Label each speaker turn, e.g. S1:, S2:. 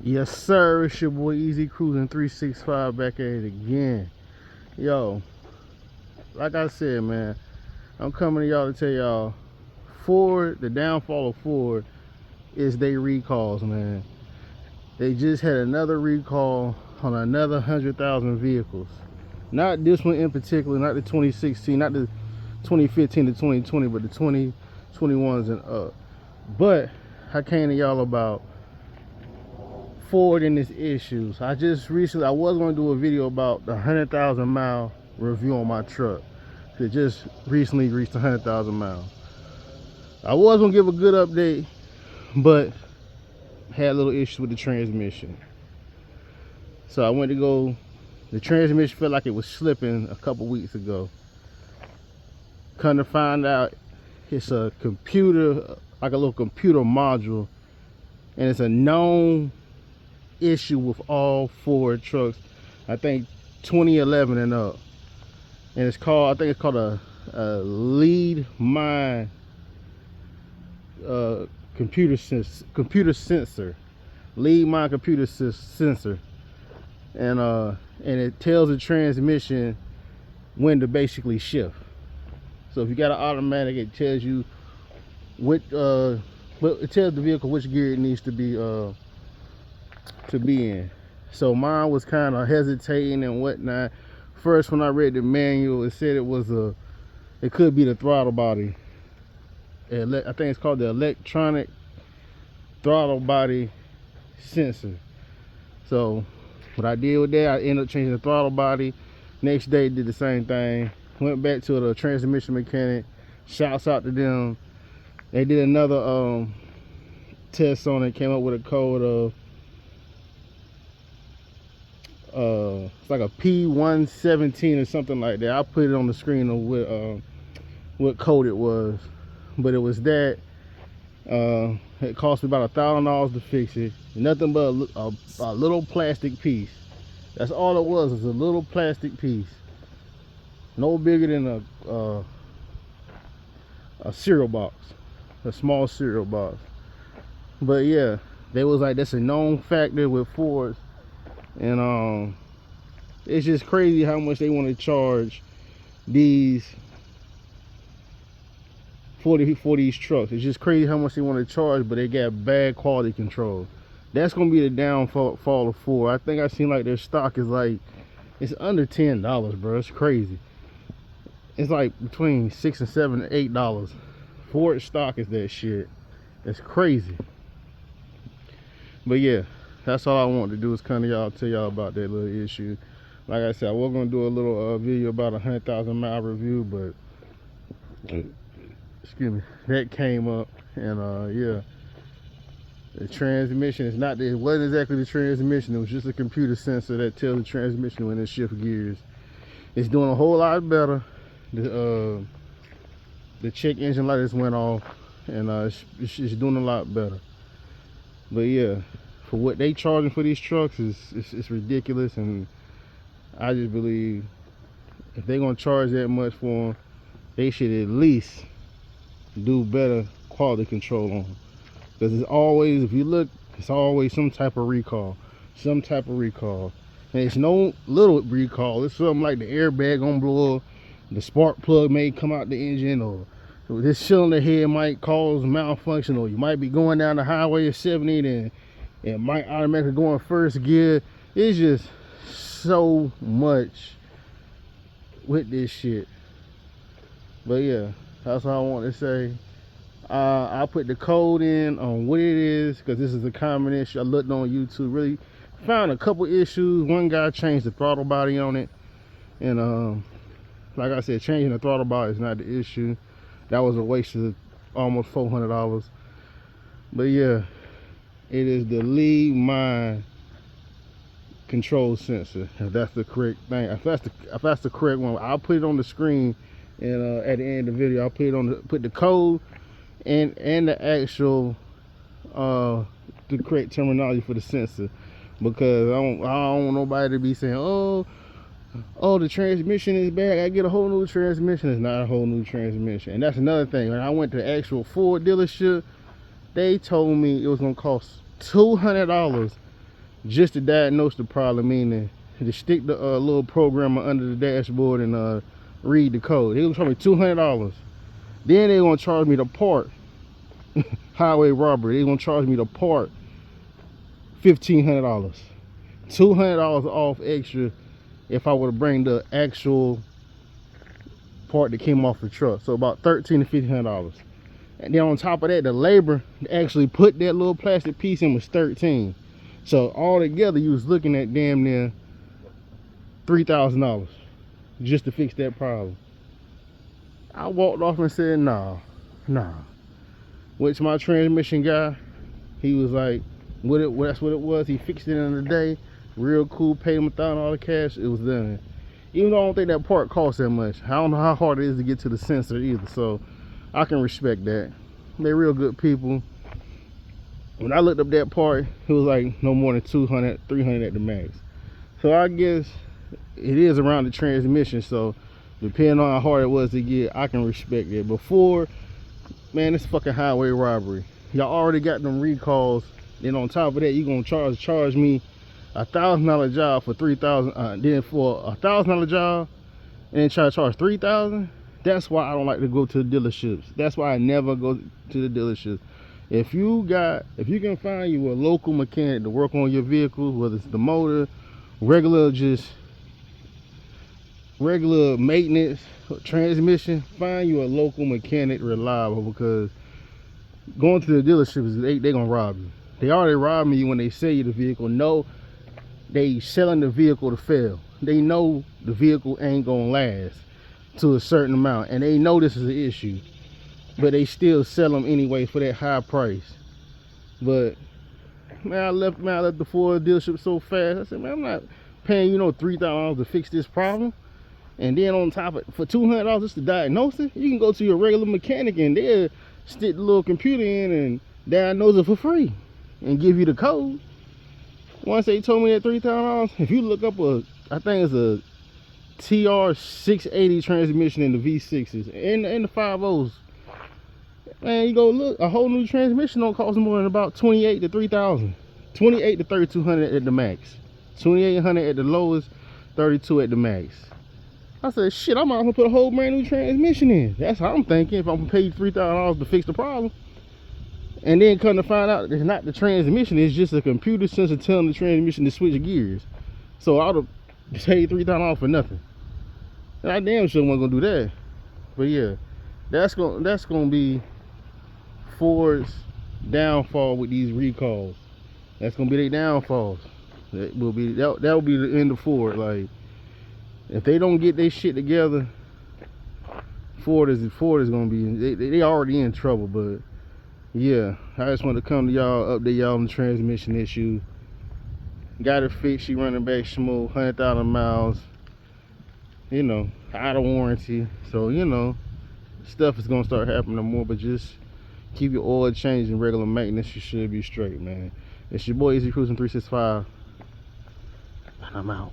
S1: Yes, sir. It's your boy Easy Cruising 365 back at it again. Yo, like I said, man, I'm coming to y'all to tell y'all Ford, the downfall of Ford is they recalls, man. They just had another recall on another 100,000 vehicles. Not this one in particular, not the 2016, not the 2015 to 2020, but the 2021s and up. But I came to y'all about Ford and its issues. I was going to do a video about the 100,000 mile review on my truck. It just recently reached 100,000 miles. I was going to give a good update, but had a little issue with the transmission. So I went to go, the transmission felt like it was slipping a couple weeks ago. Come to find out, it's a computer, like a little computer module, and it's a known issue with all Ford trucks, I think 2011 and up, and it's called, I think it's called a lead mind computer sensor, lead mind computer sensor, and it tells the transmission when to basically shift. So if you got an automatic, it tells you what it tells the vehicle which gear it needs to be in. So mine was kind of hesitating and whatnot. First, when I read the manual, it said it could be the throttle body. I think it's called the electronic throttle body sensor. So what I did with that, I ended up changing the throttle body. Next day, did the same thing. Went back to the transmission mechanic. Shouts out to them. They did another test on it. Came up with a code of it's like a P117 or something like that. I put it on the screen of what code it was, but it was that. It cost me about $1,000 to fix it. Nothing but a little plastic piece. That's all it was a little plastic piece, no bigger than a cereal box, a small cereal box. But yeah, they was like, that's a known factor with Fords. And it's just crazy how much they want to charge these for these trucks. It's just crazy how much they want to charge, but they got bad quality control. That's gonna be the downfall of Ford. I think I seen like their stock is like, it's under $10, bro. It's crazy. It's like between $6 and $7 and $8. Ford stock is that shit. It's crazy. But yeah, that's all I want to do is come to y'all, tell y'all about that little issue. Like I said, I was gonna do a little video about a 100,000 mile review, but excuse me, that came up, and yeah, the transmission is not. It wasn't exactly the transmission. It was just a computer sensor that tells the transmission when it shifts gears. It's doing a whole lot better. The check engine light just went off, and it's doing a lot better. But yeah, for what they charging for these trucks it's ridiculous, and I just believe if they're gonna charge that much for them, they should at least do better quality control on them. Because it's always, if you look, it's always some type of recall, and it's no little recall. It's something like the airbag gonna blow up, the spark plug may come out the engine, or this cylinder head might cause malfunction, or you might be going down the highway at 70 and it might automatically go in first gear. It's just so much with this shit. But yeah, that's all I want to say. I put the code in on what it is, because this is a common issue. I looked on YouTube, really found a couple issues. One guy changed the throttle body on it, and like I said, changing the throttle body is not the issue. That was a waste of almost $400. But yeah, it is the lead mind control sensor, if that's the correct thing. If that's the correct one, I'll put it on the screen, and at the end of the video, I'll put the code and the actual the correct terminology for the sensor, because I don't want nobody to be saying, oh, the transmission is bad, I get a whole new transmission. It's not a whole new transmission. And that's another thing. When I went to the actual Ford dealership, they told me it was gonna cost $200 just to diagnose the problem, meaning to stick the little programmer under the dashboard and read the code. They gonna charge me $200. Then they gonna charge me the part. Highway robbery. They gonna charge me the part $1,500. $200 off extra if I were to bring the actual part that came off the truck. So about $1,300 to $1,500. And then on top of that, the labor to actually put that little plastic piece in was $13. So all together, you was looking at damn near $3,000 just to fix that problem. I walked off and said, nah. Went to my transmission guy. He was like, that's what it was. He fixed it in a day. Real cool, paid him $1,000 cash. It was done. Even though I don't think that part costs that much. I don't know how hard it is to get to the sensor either. So I can respect that. They're real good people. When I looked up that part, it was like no more than 200, 300 at the max. So I guess it is around the transmission. So depending on how hard it was to get, I can respect it. Before, man, it's fucking highway robbery. Y'all already got them recalls. Then on top of that, you gonna charge me $1,000 job for $3,000. Then for $1,000 job, and then try to charge $3,000. That's why I don't like to go to the dealerships. That's why I never go to the dealerships. If you can find you a local mechanic to work on your vehicle, whether it's the motor, regular maintenance, transmission, find you a local mechanic reliable, because going to the dealerships, they gonna rob you. They already robbing you when they sell you the vehicle. No, they selling the vehicle to fail. They know the vehicle ain't gonna last to a certain amount, and they know this is an issue, but they still sell them anyway for that high price. But man, I left the Ford dealership so fast. I said, man, I'm not paying $3,000 to fix this problem. And then on top of it, for $200 just to diagnose it, you can go to your regular mechanic and they'll stick the little computer in and diagnose it for free and give you the code. Once they told me that $3,000, if you look up I think it's a TR680 transmission in the V6s and the 5.0s, man, you go look, a whole new transmission don't cost more than about $28,000 to $3,000, $28,000 to $3,200 at the max, $2,800 at the lowest, $32,000 at the max. I said, shit, I might as well put a whole brand new transmission in. That's how I'm thinking, if I'm gonna pay $3,000 to fix the problem. And then come to find out it's not the transmission, it's just a computer sensor telling the transmission to switch gears. So I would have paid $3,000 for nothing. And I damn sure wasn't gonna do that. But yeah, that's gonna be Ford's downfall with these recalls. That's gonna be their downfalls. That will be the end of Ford. Like, if they don't get their shit together, Ford is gonna be, they already in trouble. But yeah, I just want to come to y'all, update y'all on the transmission issue. Got it fixed, she running back smooth, 100,000 miles, out of warranty. So stuff is gonna start happening more, but just keep your oil changed and regular maintenance, you should be straight, man. It's your boy Easy Cruising 365, and I'm out.